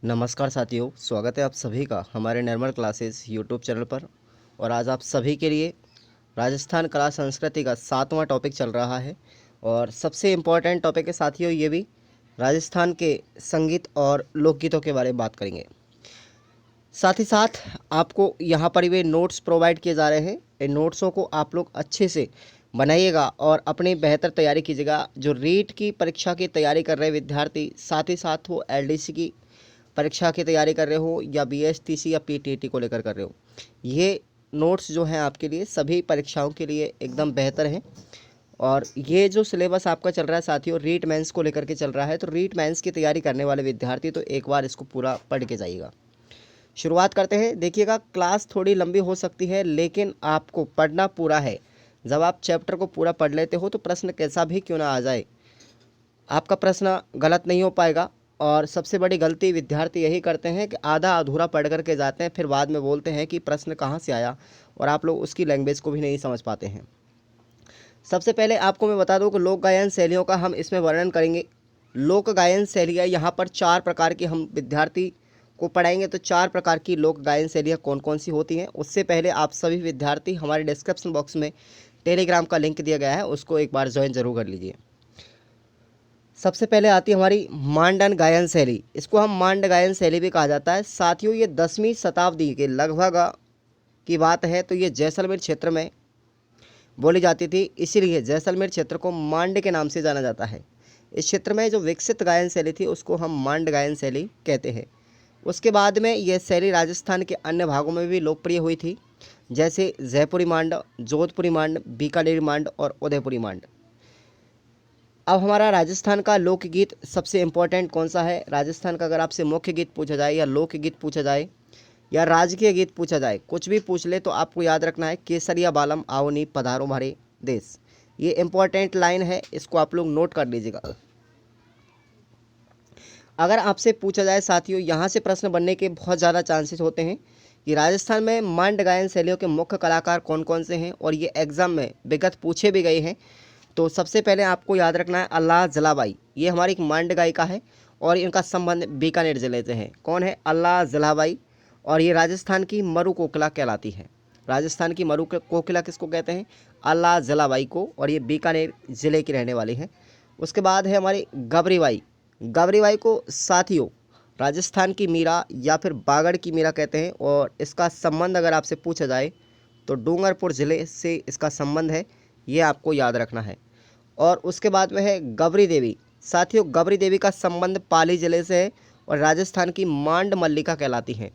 नमस्कार साथियों, स्वागत है आप सभी का हमारे निर्मल क्लासेस यूट्यूब चैनल पर। और आज आप सभी के लिए राजस्थान कला संस्कृति का 7वां टॉपिक चल रहा है। और सबसे इम्पोर्टेंट टॉपिक है साथियों, ये भी राजस्थान के संगीत और लोकगीतों के बारे में बात करेंगे। साथ ही साथ आपको यहाँ पर वे नोट्स प्रोवाइड किए जा रहे हैं। इन नोट्सों को आप लोग अच्छे से बनाइएगा और अपनी बेहतर तैयारी कीजिएगा। जो रीट की परीक्षा की तैयारी कर रहे विद्यार्थी, साथ ही साथ वो एलडीसी की परीक्षा की तैयारी कर रहे हो या बीएसटीसी या पीटीटी को लेकर कर रहे हो, ये नोट्स जो हैं आपके लिए सभी परीक्षाओं के लिए एकदम बेहतर हैं। और ये जो सिलेबस आपका चल रहा है साथियों, रीट मेंस को लेकर के चल रहा है, तो रीट मेंस की तैयारी करने वाले विद्यार्थी तो एक बार इसको पूरा पढ़ के जाइएगा। शुरुआत करते हैं। देखिएगा, क्लास थोड़ी लंबी हो सकती है लेकिन आपको पढ़ना पूरा है। जब आप चैप्टर को पूरा पढ़ लेते हो तो प्रश्न कैसा भी क्यों ना आ जाए, आपका प्रश्न गलत नहीं हो पाएगा। और सबसे बड़ी गलती विद्यार्थी यही करते हैं कि आधा अधूरा पढ़ करके जाते हैं, फिर बाद में बोलते हैं कि प्रश्न कहाँ से आया, और आप लोग उसकी लैंग्वेज को भी नहीं समझ पाते हैं। सबसे पहले आपको मैं बता दूं कि लोक गायन शैलियों का हम इसमें वर्णन करेंगे। लोक गायन शैलियाँ यहाँ पर 4 प्रकार की हम विद्यार्थी को पढ़ाएंगे। तो 4 प्रकार की लोक गायन शैलियाँ कौन कौन सी होती हैं, उससे पहले आप सभी विद्यार्थी हमारे डिस्क्रिप्शन बॉक्स में टेलीग्राम का लिंक दिया गया है, उसको एक बार ज्वाइन जरूर कर लीजिए। सबसे पहले आती है हमारी मांडन गायन शैली। इसको हम मांड गायन शैली भी कहा जाता है। साथियों, ये 10वीं शताब्दी के लगभग की बात है। तो ये जैसलमेर क्षेत्र में बोली जाती थी, इसीलिए जैसलमेर क्षेत्र को मांड के नाम से जाना जाता है। इस क्षेत्र में जो विकसित गायन शैली थी उसको हम मांड गायन शैली कहते हैं। उसके बाद में यह शैली राजस्थान के अन्य भागों में भी लोकप्रिय हुई थी, जैसे जयपुरी मांड, जोधपुरी मांड, बीकानेरी मांड और उदयपुरी मांड। अब हमारा राजस्थान का लोकगीत सबसे इम्पोर्टेंट कौन सा है। राजस्थान का अगर आपसे मुख्य गीत पूछा जाए या लोकगीत पूछा जाए या राजकीय गीत पूछा जाए, कुछ भी पूछ ले, तो आपको याद रखना है केसरिया बालम आवनी पधारो हमारे देश। ये इम्पोर्टेंट लाइन है, इसको आप लोग नोट कर लीजिएगा। अगर आपसे पूछा जाए साथियों, यहाँ से प्रश्न बनने के बहुत ज़्यादा चांसेस होते हैं कि राजस्थान में मांड गायन शैलियों के मुख्य कलाकार कौन कौन से हैं, और ये एग्जाम में विगत पूछे भी गए हैं। तो सबसे पहले आपको याद रखना है अल्लाह जलाबाई। ये हमारी एक मांड गायिका है और इनका संबंध बीकानेर जिले से है। कौन है? अल्लाह जलाबाई। और ये राजस्थान की मरु कोकिला कहलाती है। राजस्थान की मरु कोकिला किसको कहते हैं? अल्लाह जलाबाई को। और ये बीकानेर जिले की रहने वाली है। उसके बाद है हमारी गबरीबाई। गबरीबाई को साथियों राजस्थान की मीरा या फिर बागड़ की मीरा कहते हैं, और इसका संबंध अगर आपसे पूछा जाए तो डूंगरपुर ज़िले से इसका संबंध है, ये आपको याद रखना है। और उसके बाद में है गबरी देवी। साथियों, गबरी देवी का संबंध पाली जिले से है और राजस्थान की मांड मल्लिका कहलाती हैं।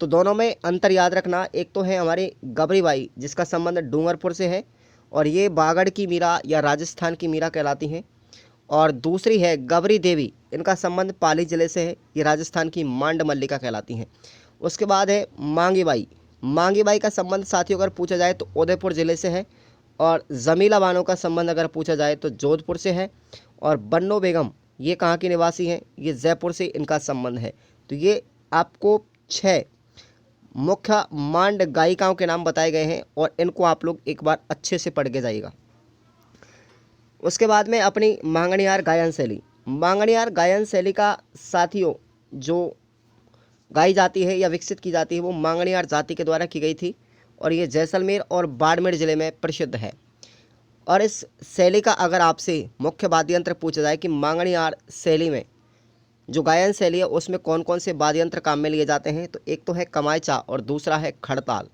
तो दोनों में अंतर याद रखना। एक तो है हमारी गबरीबाई जिसका संबंध डूंगरपुर से है, और ये बागड़ की मीरा या राजस्थान की मीरा कहलाती हैं। और दूसरी है गबरी देवी, इनका संबंध पाली जिले से है, ये राजस्थान की मांड मल्लिका कहलाती हैं। उसके बाद है मांगी बाई। मांगी बाई का संबंध साथियों अगर पूछा जाए तो उदयपुर ज़िले से है। और जमीला बानो का संबंध अगर पूछा जाए तो जोधपुर से है। और बन्नो बेगम ये कहाँ की निवासी हैं? ये जयपुर से इनका संबंध है। तो ये आपको 6 मुख्य मांड गायिकाओं के नाम बताए गए हैं, और इनको आप लोग एक बार अच्छे से पढ़ के जाइएगा। उसके बाद में अपनी मांगणियार गायन शैली। मांगणियार गायन शैली का साथियों जो गाई जाती है या विकसित की जाती है वो मांगणियार जाति के द्वारा की गई थी, और ये जैसलमेर और बाड़मेर ज़िले में प्रसिद्ध है। और इस शैली का अगर आपसे मुख्य वाद्य यंत्र पूछा जाए कि मांगणियार शैली में जो गायन शैली है उसमें कौन कौन से वाद्य यंत्र काम में लिए जाते हैं, तो एक तो है कमायचा और दूसरा है खड़ताल।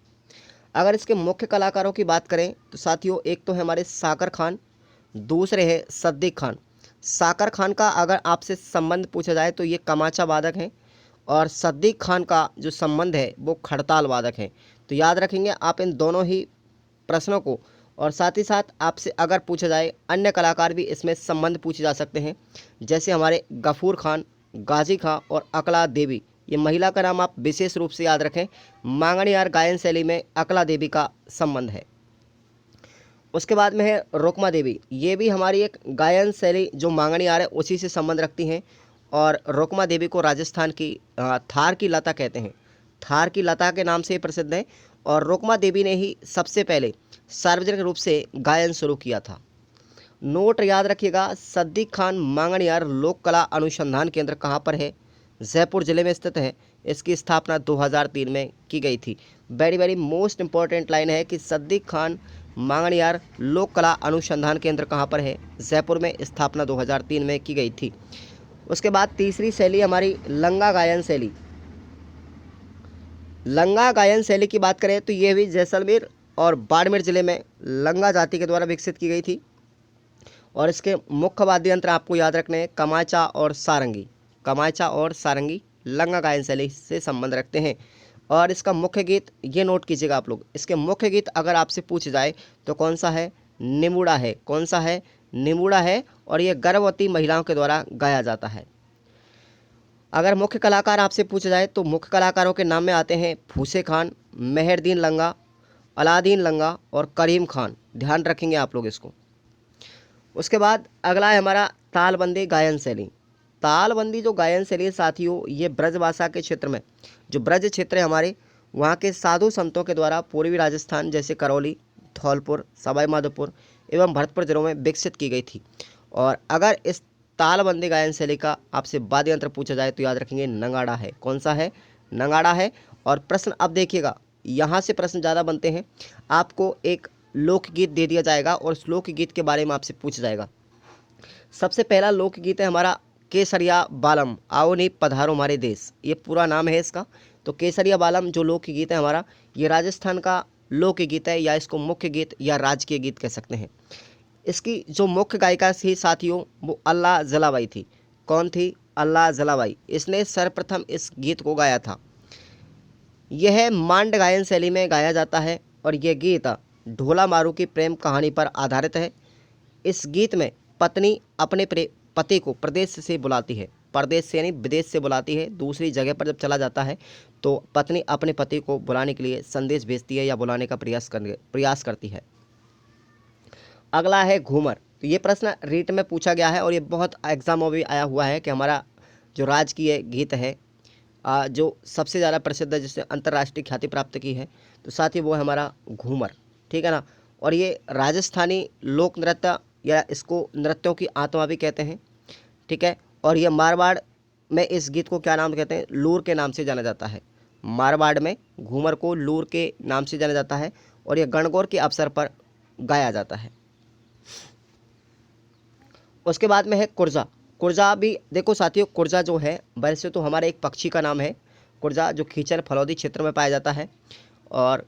अगर इसके मुख्य कलाकारों की बात करें तो साथियों एक तो है हमारे साकर खान, दूसरे है सद्दीक खान। साकर खान का अगर आपसे संबंध पूछा जाए तो ये कमाचा वादक हैं, और सद्दीक खान का जो संबंध है वो खड़ताल वादक है। तो याद रखेंगे आप इन दोनों ही प्रश्नों को। और साथ ही साथ आपसे अगर पूछा जाए अन्य कलाकार भी इसमें संबंध पूछे जा सकते हैं, जैसे हमारे गफूर खान, गाजी खां और अकला देवी। ये महिला का नाम आप विशेष रूप से याद रखें। मांगणियार गायन शैली में अकला देवी का संबंध है। उसके बाद में है रुक्मा देवी। ये भी हमारी एक गायन शैली जो मांगणियार है उसी से संबंध रखती हैं। और रुक्मा देवी को राजस्थान की थार की लता कहते हैं। थार की लता के नाम से प्रसिद्ध है। और रुक्मा देवी ने ही सबसे पहले सार्वजनिक रूप से गायन शुरू किया था। नोट याद रखिएगा, सद्दीक खान मांगणियार लोक कला अनुसंधान केंद्र कहाँ पर है? जयपुर जिले में स्थित है। इसकी स्थापना 2003 में की गई थी। Very very most important line है कि सिद्दीक खान मांगणियार लोक कला अनुसंधान केंद्र कहाँ पर है? जयपुर में, स्थापना 2003 में की गई थी। उसके बाद तीसरी शैली हमारी लंगा गायन शैली। लंगा गायन शैली की बात करें तो ये भी जैसलमेर और बाड़मेर जिले में लंगा जाति के द्वारा विकसित की गई थी। और इसके मुख्य वाद्य यंत्र आपको याद रखने हैं कमाचा और सारंगी। कमाचा और सारंगी लंगा गायन शैली से संबंध रखते हैं। और इसका मुख्य गीत ये नोट कीजिएगा आप लोग, इसके मुख्य गीत अगर आपसे पूछ जाए तो कौन सा है? निमुड़ा है। कौन सा है? निमुड़ा है। और ये गर्भवती महिलाओं के द्वारा गाया जाता है। अगर मुख्य कलाकार आपसे पूछा जाए तो मुख्य कलाकारों के नाम में आते हैं फूसे खान, मेहरदीन लंगा, अलादीन लंगा और करीम खान। ध्यान रखेंगे आप लोग इसको। उसके बाद अगला है हमारा तालबंदी गायन शैली। तालबंदी जो गायन शैली है साथियों, ये ब्रज भाषा के क्षेत्र में, जो ब्रज क्षेत्र है हमारे, वहाँ के साधु संतों के द्वारा पूर्वी राजस्थान जैसे करौली, धौलपुर, सवाई माधोपुर एवं भरतपुर जिलों में विकसित की गई थी। और अगर इस तालबंदी गायन शैली का आपसे वाद्य यंत्र पूछा जाए तो याद रखेंगे नगाड़ा है। कौन सा है? नगाड़ा है। और प्रश्न अब देखिएगा, यहाँ से प्रश्न ज़्यादा बनते हैं। आपको एक लोकगीत दे दिया जाएगा और उस लोकगीत के बारे में आपसे पूछा जाएगा। सबसे पहला लोकगीत है हमारा केसरिया बालम आओ नी पधारो हमारे देश। ये पूरा नाम है इसका। तो केसरिया बालम जो लोकगीत है हमारा, ये राजस्थान का लोकगीत है, या इसको मुख्य गीत या राजकीय गीत कह सकते हैं। इसकी जो मुख्य गायिका थी साथियों, वो अल्लाह जलाबाई थी। कौन थी? अल्लाह जलाबाई। इसने सर्वप्रथम इस गीत को गाया था। यह मांड गायन शैली में गाया जाता है और यह गीत ढोला मारू की प्रेम कहानी पर आधारित है। इस गीत में पत्नी अपने पति को प्रदेश से बुलाती है, प्रदेश से यानी विदेश से बुलाती है। दूसरी जगह पर जब चला जाता है तो पत्नी अपने पति को बुलाने के लिए संदेश भेजती है या बुलाने का प्रयास करती है। अगला है घूमर। तो ये प्रश्न रीट में पूछा गया है और ये बहुत एग्जाम में भी आया हुआ है कि हमारा जो राजकीय गीत है जो सबसे ज़्यादा प्रसिद्ध है, जिससे अंतर्राष्ट्रीय ख्याति प्राप्त की है, तो साथ ही वो है हमारा घूमर। ठीक है ना। और ये राजस्थानी लोक नृत्य या इसको नृत्यों की आत्मा भी कहते हैं। ठीक है। और ये मारवाड़ में इस गीत को क्या नाम कहते हैं? लूर के नाम से जाना जाता है। मारवाड़ में घूमर को लूर के नाम से जाना जाता है और यह गणगौर के अवसर पर गाया जाता है। उसके बाद में है कुर्जा। कुर्जा भी देखो साथियों, कुर्जा जो है वैसे तो हमारे एक पक्षी का नाम है कुर्जा, जो खींचर फलौदी क्षेत्र में पाया जाता है। और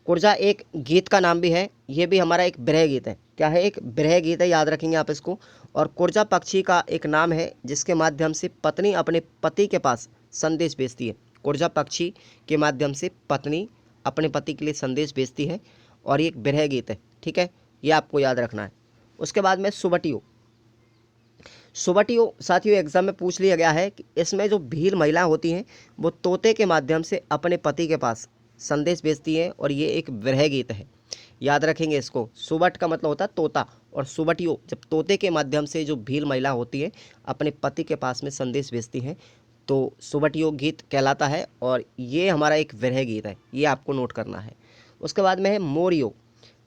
कुर्जा एक गीत का नाम भी है। ये भी हमारा एक विरह गीत है। क्या है? एक विरह गीत है, याद रखेंगे आप इसको। और कुर्जा पक्षी का एक नाम है जिसके माध्यम से पत्नी अपने पति के पास संदेश भेजती है। कुर्जा पक्षी के माध्यम से पत्नी अपने पति के लिए संदेश भेजती है और ये एक विरह गीत है। ठीक है, ये आपको याद रखना है। उसके बाद में सुबटियो। सुबटियो साथियों एग्जाम में पूछ लिया गया है कि इसमें जो भील महिला होती हैं वो तोते के माध्यम से अपने पति के पास संदेश भेजती हैं और ये एक विरह गीत है। याद रखेंगे इसको। सुबट का मतलब होता है तोता और सुबटियो जब तोते के माध्यम से जो भील महिला होती है अपने पति के पास में संदेश भेजती हैं तो सुबटियो गीत कहलाता है और ये हमारा एक विरह गीत है, ये आपको नोट करना है। उसके बाद में है मोरियो।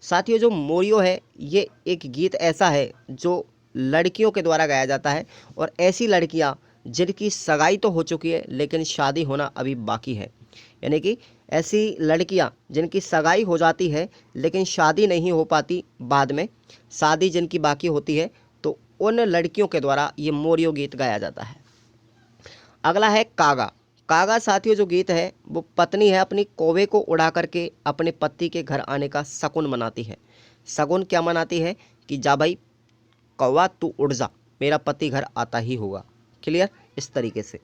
साथियों जो मोरियो है ये एक गीत ऐसा है जो लड़कियों के द्वारा गाया जाता है और ऐसी लड़कियां जिनकी सगाई तो हो चुकी है लेकिन शादी होना अभी बाकी है। यानी कि ऐसी लड़कियां जिनकी सगाई हो जाती है लेकिन शादी नहीं हो पाती, बाद में शादी जिनकी बाकी होती है, तो उन लड़कियों के द्वारा ये मोरियो गीत गाया जाता है। अगला है कागा। कागा साथियों जो गीत है वो पत्नी है अपनी कौवे को उड़ा करके अपने पति के घर आने का शगुन मनाती है। शगुन क्या मनाती है? कि जा भाई कौवा तू उड़ जा, मेरा पति घर आता ही होगा। क्लियर? इस तरीके से।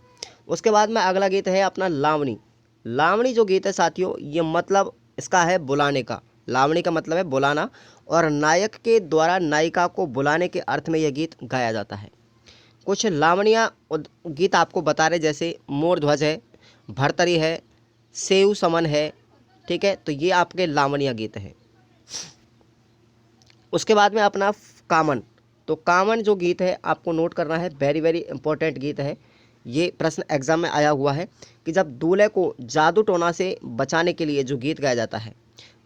उसके बाद में अगला गीत है अपना लावणी। लावणी जो गीत है साथियों ये मतलब इसका है बुलाने का। लावणी का मतलब है बुलाना और नायक के द्वारा नायिका को बुलाने के अर्थ में यह गीत गाया जाता है। कुछ लावणियाँ गीत आपको बता रहे, जैसे मोर ध्वज है, भरतरी है, सेऊ समन है। ठीक है, तो ये आपके लावणिया गीत हैं। उसके बाद में अपना कामन। तो कामन जो गीत है आपको नोट करना है, वेरी वेरी इंपॉर्टेंट गीत है। ये प्रश्न एग्जाम में आया हुआ है कि जब दूल्हे को जादू टोना से बचाने के लिए जो गीत गाया जाता है,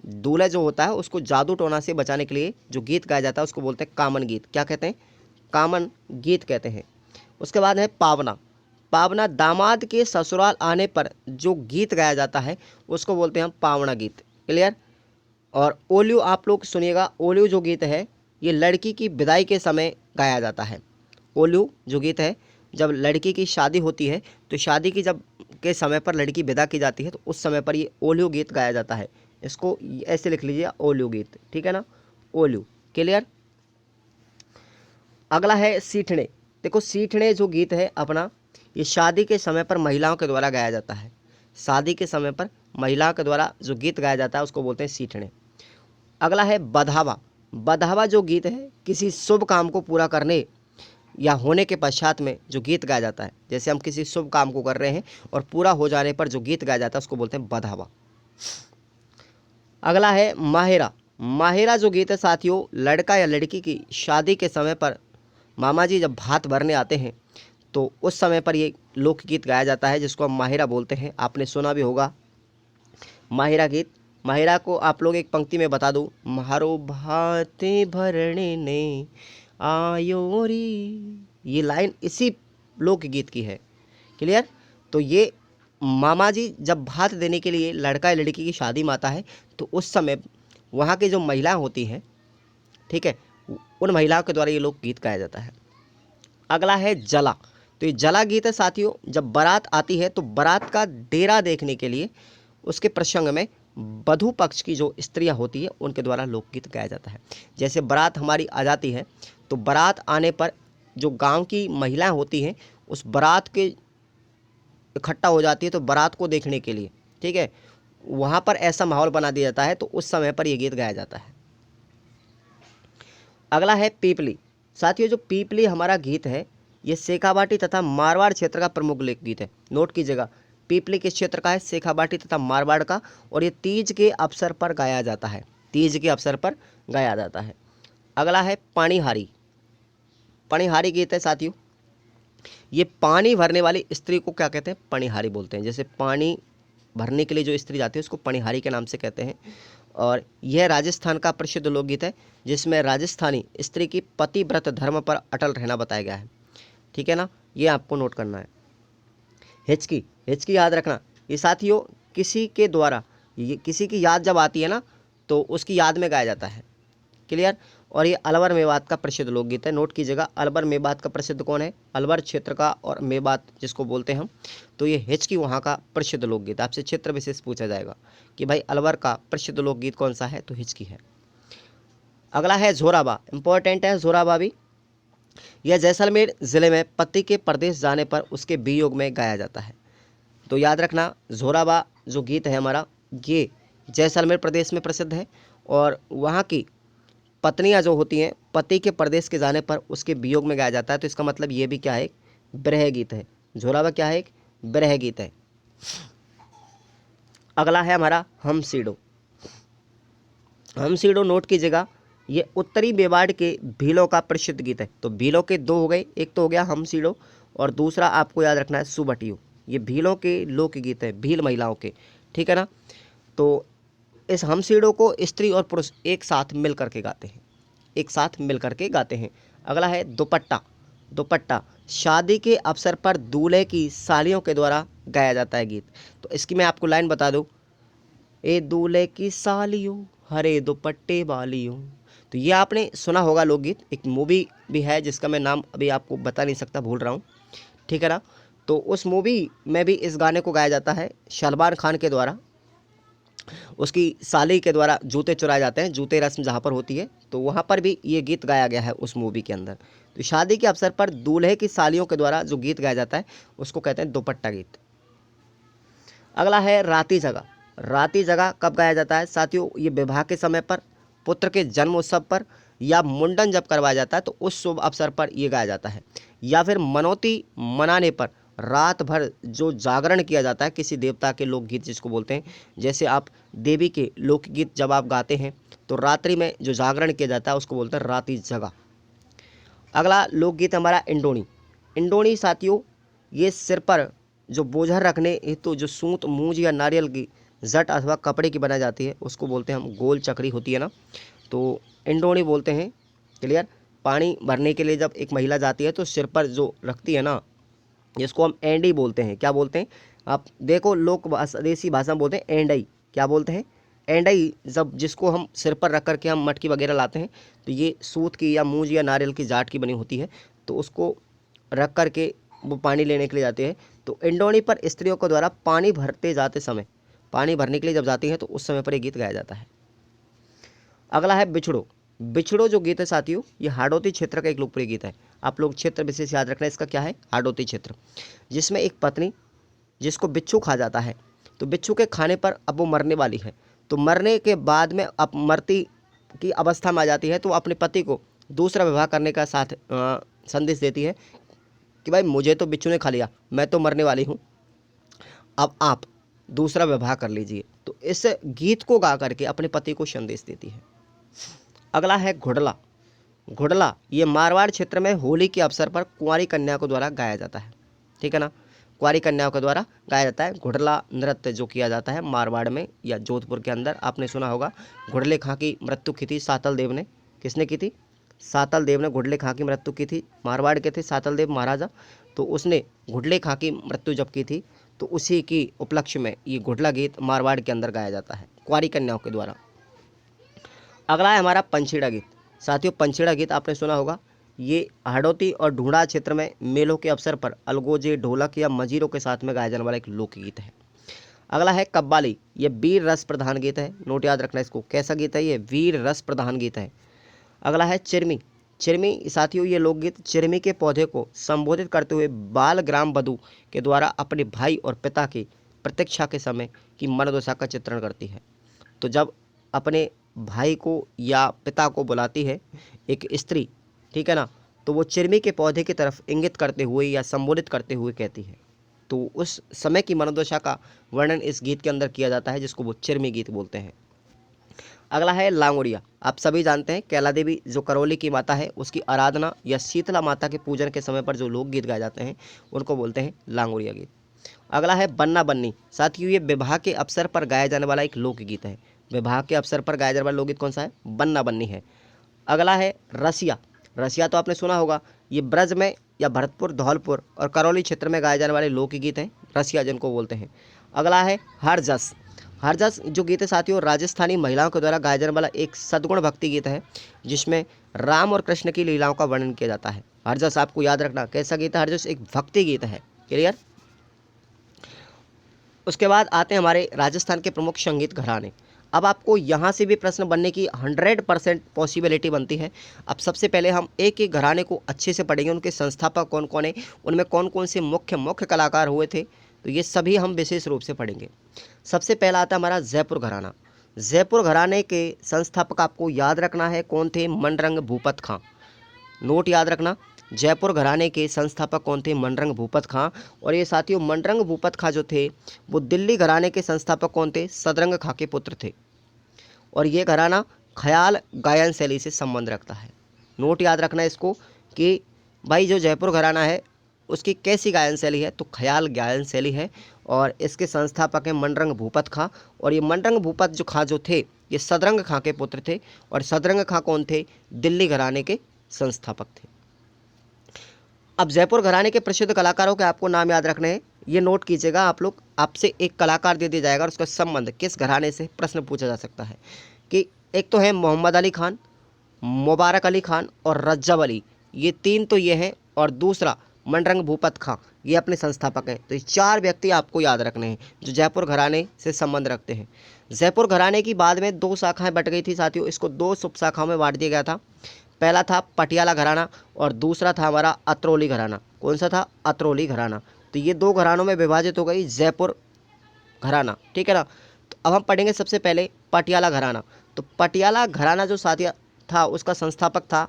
दूल्हा जो होता है उसको जादू टोना से बचाने के लिए जो गीत गाया जाता है उसको बोलते हैं कामन गीत। क्या कहते हैं? कामन गीत कहते हैं। उसके बाद है पावना। पावना दामाद के ससुराल आने पर जो गीत गाया जाता है उसको बोलते हैं हम पावना गीत। क्लियर। और ओल्यू आप लोग सुनिएगा, ओल्यू जो गीत है ये लड़की की विदाई के समय गाया जाता है। ओल्यू जो गीत है जब लड़की की शादी होती है तो शादी की जब के समय पर लड़की विदा की जाती है तो उस समय पर ये ओल्यू गीत गाया जाता है। इसको ऐसे लिख लीजिए, ओल्यू गीत, ठीक है ना, ओल्यू। क्लियर। अगला है सीठने। देखो सीठने जो गीत है अपना, ये शादी के समय पर महिलाओं के द्वारा गाया जाता है। शादी के समय पर महिलाओं के द्वारा जो गीत गाया जाता है उसको बोलते हैं सीठने। अगला है बधावा। बधावा जो गीत है किसी शुभ काम को पूरा करने या होने के पश्चात में जो गीत गाया जाता है, जैसे हम किसी शुभ काम को कर रहे हैं और पूरा हो जाने पर जो गीत गाया जाता है उसको बोलते हैं बधावा। अगला है माहेरा। माहेरा जो गीत है साथियों, लड़का या लड़की की शादी के समय पर मामा जी जब भात भरने आते हैं तो उस समय पर ये लोकगीत गाया जाता है जिसको हम माहेरा बोलते हैं। आपने सुना भी होगा माहेरा गीत। माहेरा को आप लोग एक पंक्ति में बता दूं, म्हारो भाते भरने ने आयो री, ये लाइन इसी लोकगीत की है। क्लियर। तो ये मामा जी जब भात देने के लिए लड़का या लड़की की शादी में आता है तो उस समय वहाँ की जो महिलाएं होती हैं, ठीक है, उन महिलाओं के द्वारा ये लोकगीत गाया जाता है। अगला है जला। तो ये जला गीत है साथियों, जब बारात आती है तो बारात का डेरा देखने के लिए उसके प्रसंग में वधू पक्ष की जो स्त्रियां होती है उनके द्वारा लोकगीत गाया जाता है। जैसे बारात हमारी आ जाती है तो बारात आने पर जो गांव की महिलाएं होती हैं उस बारात के इकट्ठा हो जाती है तो बारात को देखने के लिए, ठीक है, वहाँ पर ऐसा माहौल बना दिया जाता है तो उस समय पर यह गीत गाया जाता है। अगला है पीपली। साथियों जो पीपली हमारा गीत है ये शेखावाटी तथा मारवाड़ क्षेत्र का प्रमुख लोकगीत है। नोट कीजिएगा, पीपली किस क्षेत्र का है, शेखावाटी तथा मारवाड़ का, और ये तीज के अवसर पर गाया जाता है, तीज के अवसर पर गाया जाता है। अगला है पाणीहारी। पाणीहारी गीत है साथियों, ये पानी भरने वाली स्त्री को क्या कहते हैं, पाणीहारी बोलते हैं। जैसे पानी भरने के लिए जो स्त्री जाती है उसको पाणीहारी के नाम से कहते हैं। और यह राजस्थान का प्रसिद्ध लोकगीत है जिसमें राजस्थानी स्त्री की पतिव्रत धर्म पर अटल रहना बताया गया है। ठीक है ना, ये आपको नोट करना है। हिचकी, हिचकी याद रखना, ये साथियों किसी के द्वारा किसी की याद जब आती है ना तो उसकी याद में गाया जाता है। क्लियर। और ये अलवर मेवात का प्रसिद्ध लोकगीत है। नोट कीजिएगा, अलवर मेवात का प्रसिद्ध कौन है, अलवर क्षेत्र का और मेवात जिसको बोलते हैं हम, तो ये हिचकी वहाँ का प्रसिद्ध लोकगीत। आपसे क्षेत्र विशेष पूछा जाएगा कि भाई अलवर का प्रसिद्ध लोकगीत कौन सा है, तो हिचकी है। अगला है झोराबा। इंपॉर्टेंट है झोराबा भी। यह जैसलमेर जिले में पति के परदेश जाने पर उसके वियोग में गाया जाता है। तो याद रखना, झोराबा जो गीत है हमारा ये जैसलमेर प्रदेश में प्रसिद्ध है और वहाँ की पत्नियां जो होती हैं पति के परदेश के जाने पर उसके वियोग में गाया जाता है। तो इसका मतलब ये भी क्या है, एक विरह गीत है। झोराबा क्या है, एक विरह गीत है। अगला है हमारा हमसीडो। हमसीडो नोट कीजिएगा, ये उत्तरी मेवाड़ के भीलों का प्रसिद्ध गीत है। तो भीलों के दो हो गए, एक तो हो गया हमसीडो और दूसरा आपको याद रखना है सुबटियो। ये भीलों के लोकगीत है, भील महिलाओं के, ठीक है ना। तो इस हमसीडो को स्त्री और पुरुष एक साथ मिल करके गाते हैं, एक साथ मिल करके गाते हैं। अगला है दुपट्टा। दुपट्टा शादी के अवसर पर दूल्हे की सालियों के द्वारा गाया जाता है गीत। तो इसकी मैं आपको लाइन बता दूं, ए दूल्हे की सालियों हरे दुपट्टे वालियों। तो ये आपने सुना होगा लोकगीत। एक मूवी भी है जिसका मैं नाम अभी आपको बता नहीं सकता, भूल रहा हूँ, ठीक है ना। तो उस मूवी में भी इस गाने को गाया जाता है सलमान खान के द्वारा। उसकी साली के द्वारा जूते चुराए जाते हैं, जूते रस्म जहाँ पर होती है तो वहाँ पर भी ये गीत गाया गया है उस मूवी के अंदर। तो शादी के अवसर पर दूल्हे की सालियों के द्वारा जो गीत गाया जाता है उसको कहते हैं दुपट्टा गीत। अगला है राती जगह। राती जगह कब गाया जाता है साथियों, ये विवाह के समय पर, पुत्र के जन्म उत्सव पर या मुंडन जब करवाया जाता है तो उस शुभ अवसर पर ये गाया जाता है। या फिर मनौती मनाने पर रात भर जो जागरण किया जाता है किसी देवता के लोकगीत जिसको बोलते हैं। जैसे आप देवी के लोकगीत जब आप गाते हैं तो रात्रि में जो जागरण किया जाता है उसको बोलते हैं राती जगह। अगला लोकगीत हमारा इंडोनी। इंडोनी साथियों ये सिर पर जो बोझा रखने हेतु जो सूत मूंज या नारियल की जट अथवा कपड़े की बनाई जाती है उसको बोलते हैं हम गोल चक्री होती है ना, तो इंडोनी बोलते हैं। क्लियर। पानी भरने के लिए जब एक महिला जाती है तो सिर पर जो रखती है ना जिसको हम एंडी बोलते हैं। क्या बोलते हैं? आप देखो, लोक भाषा, देसी भाषा में बोलते हैं एंडई। क्या बोलते हैं? एंडई। जब जिसको हम सिर पर रख करके हम मटकी वगैरह लाते हैं, तो ये सूत की या मूंज या नारियल की जाट की बनी होती है, तो उसको रख करके वो पानी लेने के लिए जाते हैं। तो इंडोनी पर स्त्रियों के द्वारा पानी भरते जाते समय, पानी भरने के लिए जब जाती हैं, तो उस समय पर ये गीत गाया जाता है। अगला है बिछड़ो। बिछड़ो जो गीत है साथियों, ये हाड़ौती क्षेत्र का एक लोकप्रिय गीत है। आप लोग क्षेत्र विशेष याद रखना, इसका क्या है? हाड़ौती क्षेत्र, जिसमें एक पत्नी जिसको बिच्छू खा जाता है, तो बिच्छू के खाने पर अब वो मरने वाली है, तो मरने के बाद में अब मरती की अवस्था में आ जाती है, तो अपने पति को दूसरा विवाह करने का साथ संदेश देती है कि भाई मुझे तो बिच्छू ने खा लिया, मैं तो मरने वाली हूँ, अब आप दूसरा विवाह कर लीजिए। तो इस गीत को गा करके अपने पति को संदेश देती है। अगला है घुड़ला। घुड़ला ये मारवाड़ क्षेत्र में होली के अवसर पर कुंवारी कन्या को द्वारा गाया जाता है। ठीक है ना, कुंवारी कन्याओं के द्वारा गाया जाता है घुड़ला नृत्य, जो किया जाता है मारवाड़ में या जोधपुर के अंदर। आपने सुना होगा घुड़ले खां की मृत्यु की थी सातल देव ने। किसने की थी? सातल देव ने घुड़ले खां की मृत्यु की थी। मारवाड़ के थे सातल देव महाराजा, तो उसने घुड़ले खां की मृत्यु जब की थी, तो उसी की उपलक्ष्य में ये घुड़ला गीत मारवाड़ के अंदर गाया जाता है कुंवारी कन्याओं के द्वारा। अगला है हमारा पंछीड़ा गीत। साथियों, पंछीड़ा गीत आपने सुना होगा, ये हाड़ौती और ढूंढा क्षेत्र में मेलों के अवसर पर अलगोजे, ढोलक या मजीरों के साथ में गाया जाने वाला एक लोकगीत है। अगला है कव्वाली। ये वीर रस प्रधान गीत है, नोट याद रखना इसको। कैसा गीत है ये? वीर रस प्रधान गीत है। अगला है चिरमी। चिरमी साथियों, ये लोकगीत चिरमी के पौधे को संबोधित करते हुए बाल ग्राम बधू के द्वारा अपने भाई और पिता की प्रतीक्षा के समय की मनोदशा का चित्रण करती है। तो जब अपने भाई को या पिता को बुलाती है एक स्त्री, ठीक है ना, तो वो चिरमी के पौधे की तरफ इंगित करते हुए या संबोधित करते हुए कहती है। तो उस समय की मनोदशा का वर्णन इस गीत के अंदर किया जाता है, जिसको वो चिरमी गीत बोलते हैं। अगला है लांगुड़िया। आप सभी जानते हैं कैला देवी जो करौली की माता है, उसकी आराधना या शीतला माता के पूजन के समय पर जो लोक गीत गाए जाते हैं, उनको बोलते हैं लांगुड़िया गीत। अगला है बन्ना बन्नी। साथियों, ये विवाह के अवसर पर गाया जाने वाला एक लोकगीत है। विवाह के अवसर पर गाया जाने वाला लोकगीत कौन सा है? बन्ना बन्नी है। अगला है रसिया। रसिया तो आपने सुना होगा, ये ब्रज में या भरतपुर, धौलपुर और करौली क्षेत्र में गाए जाने वाले लोकगीत हैं, रसिया जिनको बोलते हैं। अगला है हर जस। हर जस जो गीत है साथियों, राजस्थानी महिलाओं के द्वारा गाया जाने वाला एक सद्गुण भक्ति गीत है, जिसमें राम और कृष्ण की लीलाओं का वर्णन किया जाता है। हर जस आपको याद रखना कैसा गीत है? हर जस एक भक्ति गीत है। क्लियर? उसके बाद आते हैं हमारे राजस्थान के प्रमुख संगीत घराने। अब आपको यहाँ से भी प्रश्न बनने की 100% पॉसिबिलिटी बनती है। अब सबसे पहले हम एक एक घराने को अच्छे से पढ़ेंगे, उनके संस्थापक कौन कौन है, उनमें कौन कौन से मुख्य कलाकार हुए थे, तो ये सभी हम विशेष रूप से पढ़ेंगे। सबसे पहला आता है हमारा जयपुर घराना। जयपुर घराने के संस्थापक आपको याद रखना है कौन थे? मनरंग भूपत खां। नोट याद रखना, जयपुर घराने के संस्थापक कौन थे? मनरंग भूपत खां। और ये साथियों मनरंग भूपत खां जो थे, वो दिल्ली घराने के संस्थापक कौन थे? सदरंग खां के पुत्र थे। और ये घराना ख्याल गायन शैली से संबंध रखता है। नोट याद रखना इसको कि भाई जो जयपुर घराना है उसकी कैसी गायन शैली है? तो ख्याल गायन शैली है। और इसके संस्थापक हैं मनरंग भूपत खां। और ये मनरंग भूपत जो खां जो थे, ये सदरंग खां के पुत्र थे। और सदरंग खां कौन थे? दिल्ली घराने के संस्थापक थे। अब जयपुर घराने के प्रसिद्ध कलाकारों के आपको नाम याद रखने हैं, ये नोट कीजिएगा आप लोग। आपसे एक कलाकार दे दिया जाएगा और उसका संबंध किस घराने से प्रश्न पूछा जा सकता है कि एक तो है मोहम्मद अली खान, मुबारक अली खान और रज्जब अली, ये तीन तो ये हैं, और दूसरा मनरंग भूपत खां, ये अपने संस्थापक हैं। तो ये चार व्यक्ति आपको याद रखने हैं जो जयपुर घराने से संबंध रखते हैं। जयपुर घराने की बाद में दो शाखाएं बट गई थी साथियों, इसको दो उप शाखाओं में बांट दिया गया था। पहला था पटियाला घराना और दूसरा था हमारा अतरौली घराना। कौन सा था? अतरौली घराना। तो ये दो घरानों में विभाजित हो गई जयपुर घराना। ठीक है ना। तो अब हम पढ़ेंगे सबसे पहले पटियाला घराना। तो पटियाला घराना जो साथिया था, उसका संस्थापक था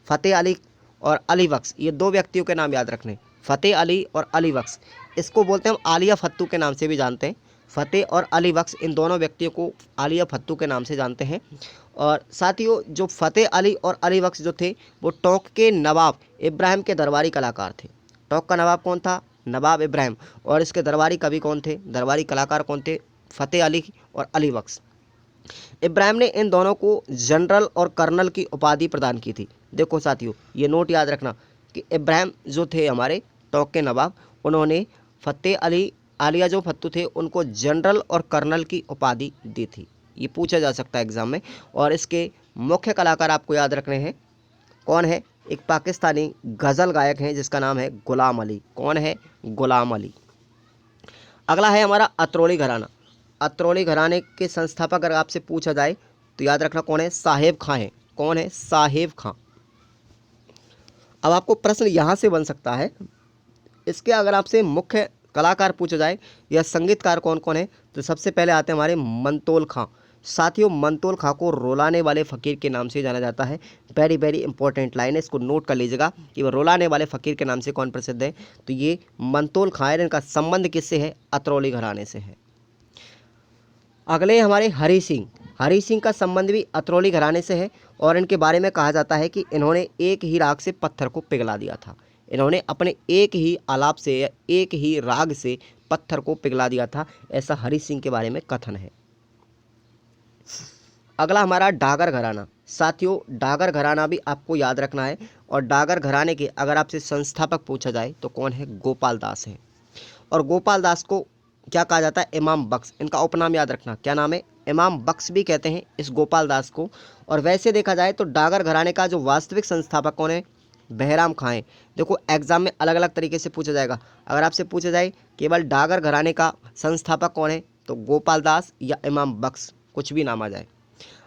फ़तेह अली और अली बख्श। ये दो व्यक्तियों के नाम याद रखने, फ़तेह अली और अली बख्श। इसको बोलते हैं हम आलिया फत्तू के नाम से भी जानते हैं। फ़तेह और अली बख्श, इन दोनों व्यक्तियों को आलिया फत्तू के नाम से जानते हैं। और साथियों जो फ़तेह अली और अली बख्श जो थे, वो टोंक के नवाब इब्राहिम के दरबारी कलाकार थे। टोंक का नवाब कौन था? नवाब इब्राहिम। और इसके दरबारी कवि कौन थे? दरबारी कलाकार कौन थे? फ़तेह अली और अली बख्श। इब्राहिम ने इन दोनों को जनरल और कर्नल की उपाधि प्रदान की थी। देखो साथियों, ये नोट याद रखना कि इब्राहिम जो थे हमारे टोंक के नवाब, उन्होंने फतेह अली आलिया जो फत्तू थे उनको जनरल और कर्नल की उपाधि दी थी। ये पूछा जा सकता है एग्जाम में। और इसके मुख्य कलाकार आपको याद रखने हैं। कौन है? एक पाकिस्तानी गज़ल गायक हैं जिसका नाम है गुलाम अली। कौन है? गुलाम अली। अगला है हमारा अतरौली घराना। अतरौली घराने के संस्थापक अगर आपसे पूछा जाए तो याद रखना कौन है? साहेब खां है। कौन है? साहेब खां। अब आपको प्रश्न यहाँ से बन सकता है, इसके अगर आपसे मुख्य कलाकार पूछा जाए या संगीतकार कौन कौन है, तो सबसे पहले आते हैं हमारे मंतोल खां। साथियों, मंतोल खां को रुलाने वाले फ़कीर के नाम से जाना जाता है। वेरी वेरी इंपॉर्टेंट लाइन है, इसको नोट कर लीजिएगा कि वो रुलाने वाले फ़कीर के नाम से कौन प्रसिद्ध है, तो ये मंतोल खां है। इनका संबंध किससे है? अतरौली घराने से है। अगले हमारे हरि सिंह। हरि सिंह का संबंध भी अतरौली घराने से है और इनके बारे में कहा जाता है कि इन्होंने एक ही राग से पत्थर को पिघला दिया था। इन्होंने अपने एक ही आलाप से या एक ही राग से पत्थर को पिघला दिया था, ऐसा हरि सिंह के बारे में कथन है। अगला हमारा डागर घराना। साथियों, डागर घराना भी आपको याद रखना है और डागर घराने के अगर आपसे संस्थापक पूछा जाए तो कौन है? गोपाल दास है। और गोपाल दास को क्या कहा जाता है? इमाम बख्श। इनका उपनाम याद रखना, क्या नाम है? इमाम बख्श भी कहते हैं इस गोपाल दास को। और वैसे देखा जाए तो डागर घराने का जो वास्तविक संस्थापक कौन है? बहराम खां है। देखो एग्जाम में अलग अलग तरीके से पूछा जाएगा। अगर आपसे पूछा जाए केवल डागर घराने का संस्थापक कौन है, तो गोपाल दास या इमाम बख्श, कुछ भी नाम आ जाए।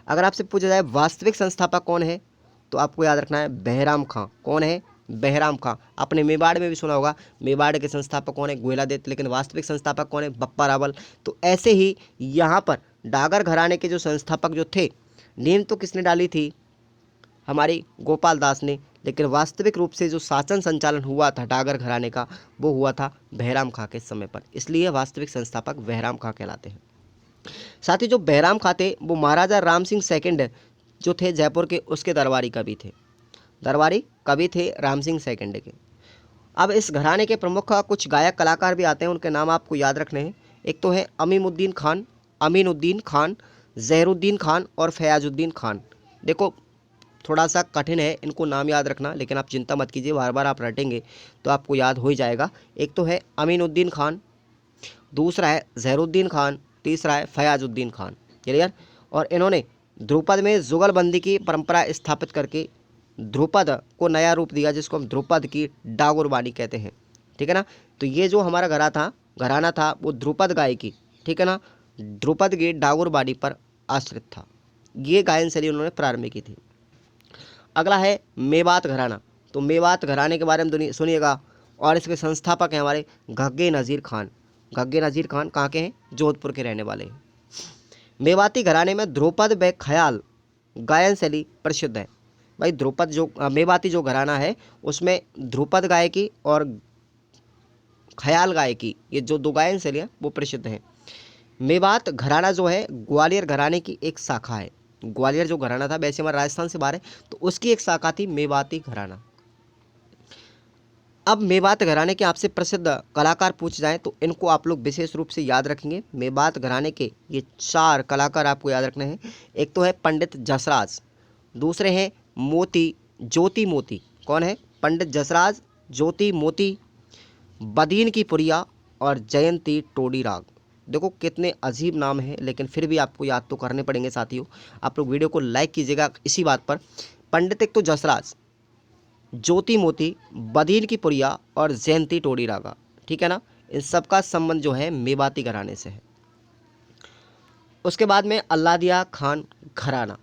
अगर आपसे पूछा जाए वास्तविक संस्थापक कौन है, तो आपको याद रखना है बहराम खां। कौन है? बहराम खां। आपने मेवाड़ में भी सुना होगा, मेवाड़ के संस्थापक कौन है? गोयलादित्य। लेकिन वास्तविक संस्थापक कौन है? बप्पा रावल। तो ऐसे ही यहाँ पर डागर घराने के जो संस्थापक जो थे, नींव तो किसने डाली थी? हमारी गोपाल दास ने। लेकिन वास्तविक रूप से जो शासन संचालन हुआ था डागर घराने का, वो हुआ था बहराम खां के समय पर, इसलिए वास्तविक संस्थापक बहराम खां कहलाते हैं। साथ ही जो बहराम खां थे वो महाराजा राम सिंह सेकंड जो थे जयपुर के, उसके दरबारी कवि थे। दरबारी कवि थे राम सिंह सेकंड के। अब इस घराने के प्रमुख कुछ गायक कलाकार भी आते हैं, उनके नाम आपको याद रखने हैं। एक तो है अमीनुद्दीन खान, जहरुद्दीन खान और फयाजुद्दीन खान। देखो थोड़ा सा कठिन है इनको नाम याद रखना, लेकिन आप चिंता मत कीजिए, बार बार आप रटेंगे तो आपको याद हो ही जाएगा। एक तो है अमीनुद्दीन खान, दूसरा है जहरुद्दीन खान, तीसरा है फयाजुद्दीन खान। क्लियर? और इन्होंने ध्रुपद में जुगलबंदी की परंपरा स्थापित करके ध्रुपद को नया रूप दिया, जिसको हम ध्रुपद की डागुरबानी कहते हैं। ठीक है ना? तो ये जो हमारा घराना था वो ध्रुपद गायकी, ठीक है ना, ध्रुपद की डागुरबानी पर आश्रित था। ये गायन शैली उन्होंने प्रारंभ की थी। अगला है मेवात घराना। तो मेवात घराने के बारे में सुनिएगा और इसके संस्थापक हैं हमारे घग्गे नज़ीर खान। घग्गे नज़ीर खान कहाँ के हैं? जोधपुर के रहने वाले हैं। मेवाती घराने में ध्रुपद व ख्याल गायन शैली प्रसिद्ध है। भाई ध्रुपद जो मेवाती जो घराना है उसमें ध्रुपद गायकी और ख्याल गायकी, ये जो दो गायन शैली है वो प्रसिद्ध है। मेवात घराना जो है ग्वालियर घराने की एक शाखा है। ग्वालियर जो घराना था, वैसे हमारा राजस्थान से बाहर है, तो उसकी एक शाखा थी मेवाती घराना। अब मेवात घराने के आपसे प्रसिद्ध कलाकार पूछ जाएं तो इनको आप लोग विशेष रूप से याद रखेंगे। मेवात घराने के ये 4 कलाकार आपको याद रखने हैं। एक तो है पंडित जसराज, दूसरे हैं ज्योति मोती। कौन है? पंडित जसराज, ज्योति मोती, बदीन की पुरिया और जयंती टोडी राग। देखो कितने अजीब नाम हैं, लेकिन फिर भी आपको याद तो करने पड़ेंगे साथियों। आप लोग वीडियो को लाइक कीजिएगा इसी बात पर। पंडित एक तो जसराज, ज्योति मोती, बदीन की पुरिया और जयंती टोडी रागा, ठीक है ना, इन सबका संबंध जो है मेवाती घराने से है। उसके बाद में अल्लादिया खान घराना।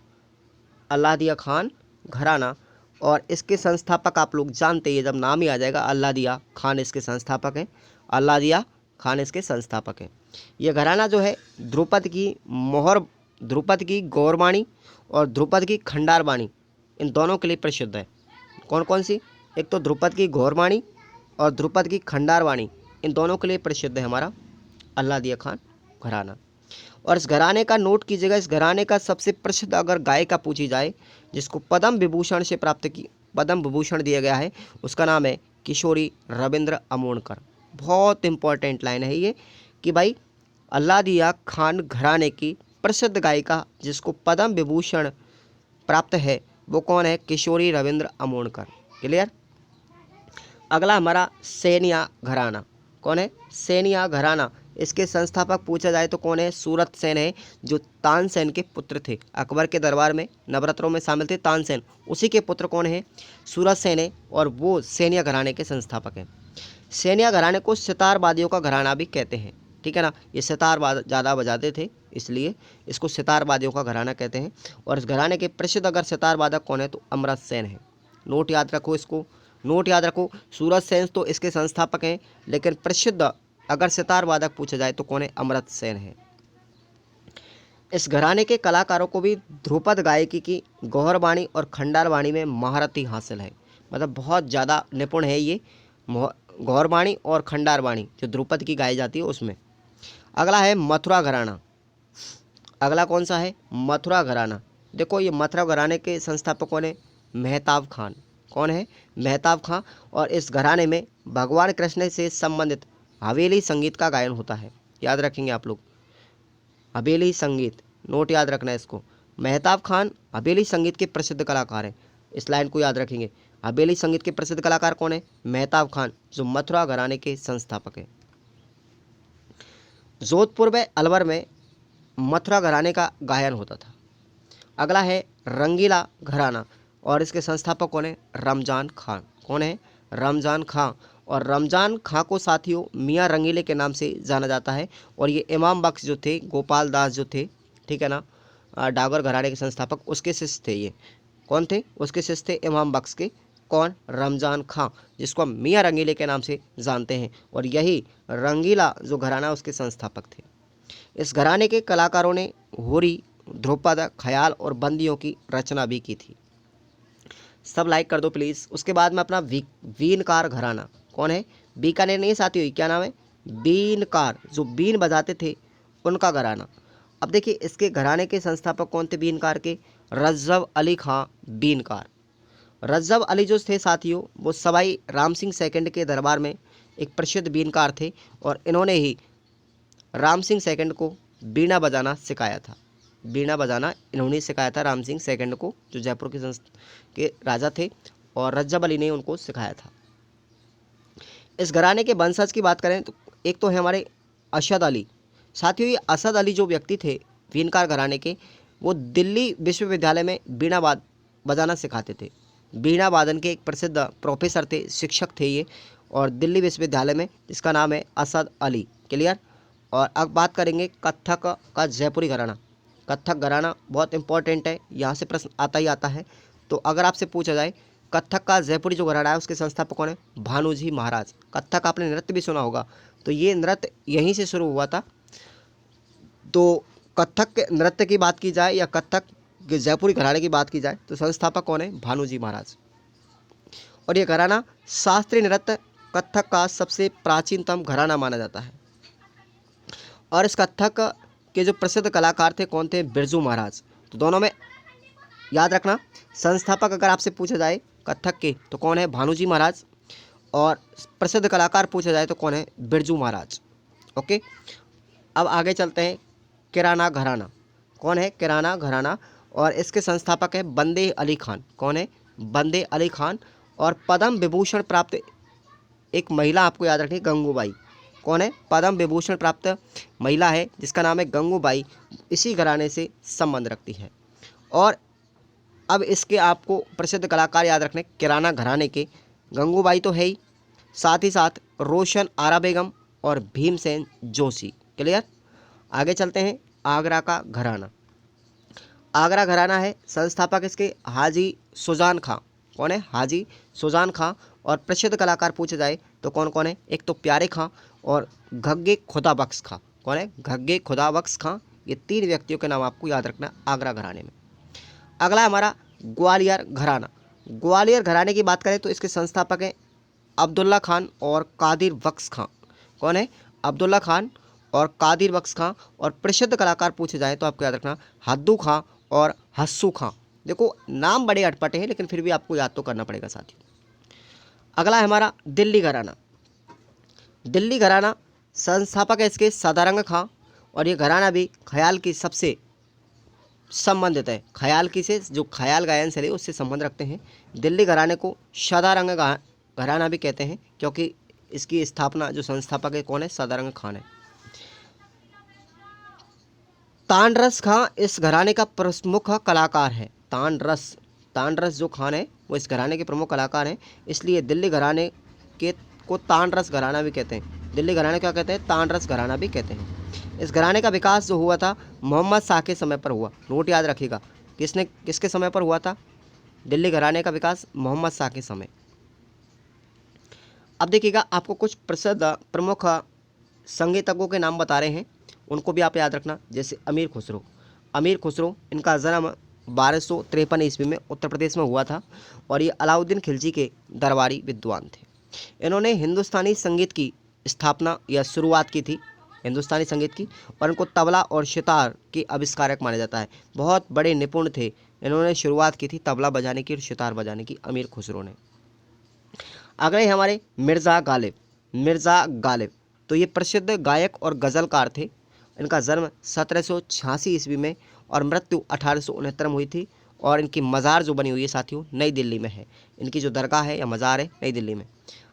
अल्लादिया खान घराना और इसके संस्थापक आप लोग जानते हैं, जब नाम ही आ जाएगा अल्लादिया खान इसके संस्थापक हैं। अल्लादिया खान इसके संस्थापक हैं। ये घराना जो है ध्रुपद की मोहर, ध्रुपद की गौरवाणी और ध्रुपद की खंडारवाणी, इन दोनों के लिए प्रसिद्ध है। कौन कौन सी? एक तो ध्रुपद की गौरवाणी और ध्रुपद की खंडारवाणी, इन दोनों के लिए प्रसिद्ध है हमारा अल्लादिया खान घराना। और इस घराने का नोट कीजिएगा, इस घराने का सबसे प्रसिद्ध अगर गायिका पूछी जाए जिसको पद्म विभूषण से पद्म विभूषण दिया गया है, उसका नाम है किशोरी रविंद्र अमोणकर। बहुत इंपॉर्टेंट लाइन है ये कि भाई अल्लादिया खान घराने की प्रसिद्ध गायिका जिसको पद्म विभूषण प्राप्त है वो कौन है? किशोरी रविंद्र अमोणकर। क्लियर? अगला हमारा सैनिया घराना। कौन है? सेनिया घराना। इसके संस्थापक पूछा जाए तो कौन है? सूरत सेन है, जो तानसेन के पुत्र थे। अकबर के दरबार में नवरत्नों में शामिल थे तानसेन, उसी के पुत्र कौन है? सूरत सेन है, और वो सेनिया घराने के संस्थापक हैं। सेनिया घराने को सितारवादियों का घराना भी कहते हैं, ठीक है ना। ये सितार ज़्यादा बजाते थे, इसलिए इसको सितारवादियों का घराना कहते हैं। और इस घराने के प्रसिद्ध अगर सितार वादक कौन है? तो अमृत सेन है। नोट याद रखो इसको, नोट याद रखो। सूरत सेन तो इसके संस्थापक हैं, लेकिन प्रसिद्ध अगर सितार वादक पूछा जाए तो कौन है? अमृत सेन है। इस घराने के कलाकारों को भी ध्रुपद गायकी की गौहरवाणी और खंडारवाणी में महारती हासिल है, मतलब बहुत ज़्यादा निपुण है ये गौहरवाणी और खंडारवाणी जो ध्रुपद की गाई जाती है उसमें। अगला है मथुरा घराना। अगला कौन सा है? मथुरा घराना। देखो ये मथुरा घराने के संस्थापक कौन है? मेहताब खान। कौन है? मेहताब खां। और इस घराने में भगवान कृष्ण से संबंधित हवेली संगीत का गायन होता है, याद रखेंगे आप लोग, हवेली संगीत, नोट याद रखना है इसको। मेहताब खान हवेली संगीत के प्रसिद्ध कलाकार हैं, इस लाइन को याद रखेंगे। हवेली संगीत के प्रसिद्ध कलाकार कौन है? मेहताब खान, जो मथुरा घराने के संस्थापक हैं। जोधपुर व अलवर में मथुरा घराने का गायन होता था। अगला है रंगीला घराना, और इसके संस्थापक कौन है? रमजान खान। कौन है? रमजान खां। और रमजान खां को साथियों मियाँ रंगीले के नाम से जाना जाता है। और ये इमाम बख्श जो थे, गोपाल दास जो थे, ठीक है ना, डागर घराने के संस्थापक, उसके शिष्य थे ये। कौन थे? उसके शिष्य थे इमाम बख्श के। कौन? रमजान खां, जिसको हम मियाँ रंगीले के नाम से जानते हैं। और यही रंगीला जो घराना उसके संस्थापक थे। इस घराने के कलाकारों ने होरी, ध्रुपद, ख्याल और बंदियों की रचना भी की थी। सब लाइक कर दो प्लीज़। उसके बाद में अपना वीनकार घराना। कौन है? बीकानेर नहीं साथी हुई, क्या नाम है? बीनकार, जो बीन बजाते थे उनका घराना। अब देखिए इसके घराने के संस्थापक कौन थे बीनकार के? रज्जब अली खां बीनकार। रज्जब अली जो थे साथियों, वो सवाई राम सिंह सेकंड के दरबार में एक प्रसिद्ध बीनकार थे, और इन्होंने ही राम सिंह सेकंड को बीना बजाना सिखाया था। बीना बजाना इन्होंने सिखाया था राम सिंह सेकंड को, जो जयपुर के राजा थे, और रज्जब अली ने उनको सिखाया था। इस घराने के वंशज की बात करें तो एक तो है हमारे असद अली। साथियों ये असद अली जो व्यक्ति थे बीनकार घराने के, वो दिल्ली विश्वविद्यालय में बीना बजाना सिखाते थे। बीना वादन के एक प्रसिद्ध प्रोफेसर थे, शिक्षक थे ये, और दिल्ली विश्वविद्यालय में, जिसका नाम है असद अली। क्लियर। और अब बात करेंगे कथक का जयपुरी घराना। कथक घराना बहुत इंपॉर्टेंट है, यहाँ से प्रश्न आता ही आता है। तो अगर आपसे पूछा जाए कथक का जयपुरी जो घराना है उसके संस्थापक कौन है? भानुजी महाराज। कथक आपने नृत्य भी सुना होगा, तो ये नृत्य यहीं से शुरू हुआ था। तो कथक के नृत्य की बात की जाए या कथक के जयपुरी घराने की बात की जाए तो संस्थापक कौन है? भानुजी महाराज। और ये घराना शास्त्रीय नृत्य कथक का सबसे प्राचीनतम घराना माना जाता है। और इस कथक के जो प्रसिद्ध कलाकार थे कौन थे? बिरजू महाराज। तो दोनों में याद रखना, संस्थापक अगर आपसे पूछा जाए कथक के तो कौन है? भानुजी महाराज, और प्रसिद्ध कलाकार पूछा जाए तो कौन है? बिरजू महाराज। ओके, अब आगे चलते हैं किराना घराना। कौन है? किराना घराना, और इसके संस्थापक है बंदे अली खान। कौन है? बंदे अली खान। और पद्म विभूषण प्राप्त एक महिला आपको याद रखनी, गंगूबाई। कौन है? पद्म विभूषण प्राप्त महिला है जिसका नाम है गंगूबाई, इसी घराने से संबंध रखती है। और अब इसके आपको प्रसिद्ध कलाकार याद रखने किराना घराने के, गंगूबाई तो है ही, साथ ही साथ रोशन आरा बेगम और भीमसेन जोशी। क्लियर। आगे चलते हैं आगरा का घराना। आगरा घराना है, संस्थापक इसके हाजी सुजान खां। कौन है? हाजी सुजान खां। और प्रसिद्ध कलाकार पूछे जाए तो कौन कौन है? एक तो प्यारे खां और घग्गे खुदा बख्श खां। कौन है? घग्गे खुदा बख्श खां। ये तीन व्यक्तियों के नाम आपको याद रखना आगरा घराने में। अगला हमारा ग्वालियर घराना। ग्वालियर घराने की बात करें तो इसके संस्थापक हैं अब्दुल्ला खान और कादिर बख्श खां। कौन है? अब्दुल्ला खान और कादिर बख्श खां। और प्रसिद्ध कलाकार पूछे जाए तो आपको याद रखना हद्दू खां और हस्सू खां। देखो नाम बड़े अटपटे हैं, लेकिन फिर भी आपको याद तो करना पड़ेगा साथियों। अगला है हमारा दिल्ली घराना। दिल्ली घराना संस्थापक है इसके सदारंग खां, और ये घराना भी ख्याल की सबसे संबंधित है। ख्याल की से जो ख्याल गायन शैली उससे संबंध रखते हैं। दिल्ली घराने को सदारंग घराना भी कहते हैं, क्योंकि इसकी स्थापना जो संस्थापक है कौन है, सदारंग खान है। तानरस खां इस घराने का प्रमुख कलाकार है। तानरस जो खान है वो इस घराने के प्रमुख कलाकार हैं, इसलिए दिल्ली घराने के को तानरस घराना भी कहते हैं। दिल्ली घराने क्या कहते हैं, तानरस घराना भी कहते हैं। इस घराने का विकास जो हुआ था मोहम्मद शाह के समय पर हुआ। नोट याद रखिएगा, किसके समय पर हुआ था दिल्ली घराने का विकास, मोहम्मद शाह के समय। अब देखिएगा आपको कुछ प्रसिद्ध प्रमुख संगीतज्ञों के नाम बता रहे हैं, उनको भी आप याद रखना। जैसे अमीर खुसरो इनका जन्म 1253 ईस्वी में उत्तर प्रदेश में हुआ था और ये अलाउद्दीन खिलजी के दरबारी विद्वान थे। इन्होंने हिंदुस्तानी संगीत की स्थापना या शुरुआत की थी, हिंदुस्तानी संगीत की, और इनको तबला और सितार के आविष्कारक माना जाता है। बहुत बड़े निपुण थे, इन्होंने शुरुआत की थी तबला बजाने की और सितार बजाने की, अमीर खुसरो ने। अगले हमारे मिर्ज़ा गालिब तो ये प्रसिद्ध गायक और गज़लकार थे। इनका जन्म 1786 ईस्वी में और मृत्यु 1869 में हुई थी, और इनकी मज़ार जो बनी हुई है साथियों नई दिल्ली में है। इनकी जो दरगाह है या मज़ार है नई दिल्ली में।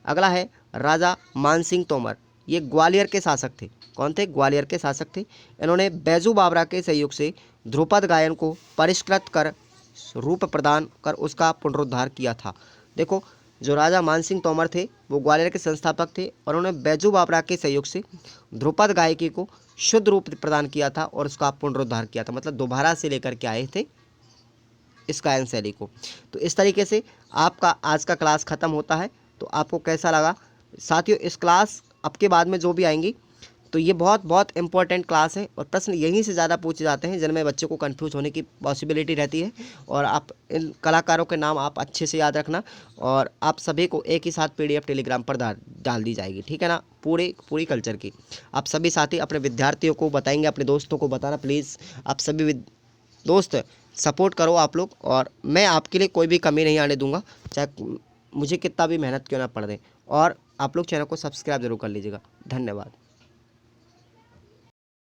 अगला है राजा मानसिंह तोमर, ये ग्वालियर के शासक थे। कौन थे, ग्वालियर के शासक थे। इन्होंने बैजू बावरा के सहयोग से ध्रुपद गायन को परिष्कृत कर रूप प्रदान कर उसका पुनरुद्धार किया था। देखो जो राजा मानसिंह तोमर थे वो ग्वालियर के संस्थापक थे और उन्होंने बैजू बावरा के सहयोग से ध्रुपद गायकी को शुद्ध रूप प्रदान किया था और उसका पुनरुद्धार किया था, मतलब दोबारा से लेकर के आए थे इस गायन शैली को। तो इस तरीके से आपका आज का क्लास ख़त्म होता है। तो आपको कैसा लगा साथियों, इस क्लास अब के बाद में जो भी आएंगी तो ये बहुत इंपॉर्टेंट क्लास है और प्रश्न यहीं से ज़्यादा पूछे जाते हैं जिनमें बच्चे को कंफ्यूज होने की पॉसिबिलिटी रहती है। और आप इन कलाकारों के नाम आप अच्छे से याद रखना और आप सभी को एक ही साथ PDF टेलीग्राम पर डाल दी जाएगी, ठीक है ना, पूरी कल्चर की। आप सभी साथी अपने विद्यार्थियों को बताएंगे, अपने दोस्तों को बताना प्लीज़। आप सभी दोस्त सपोर्ट करो आप लोग, और मैं आपके लिए कोई भी कमी नहीं आने दूंगा, चाहे मुझे कितना भी मेहनत क्यों ना पड़ दे। और आप लोग चैनल को सब्सक्राइब जरूर कर लीजिएगा। धन्यवाद।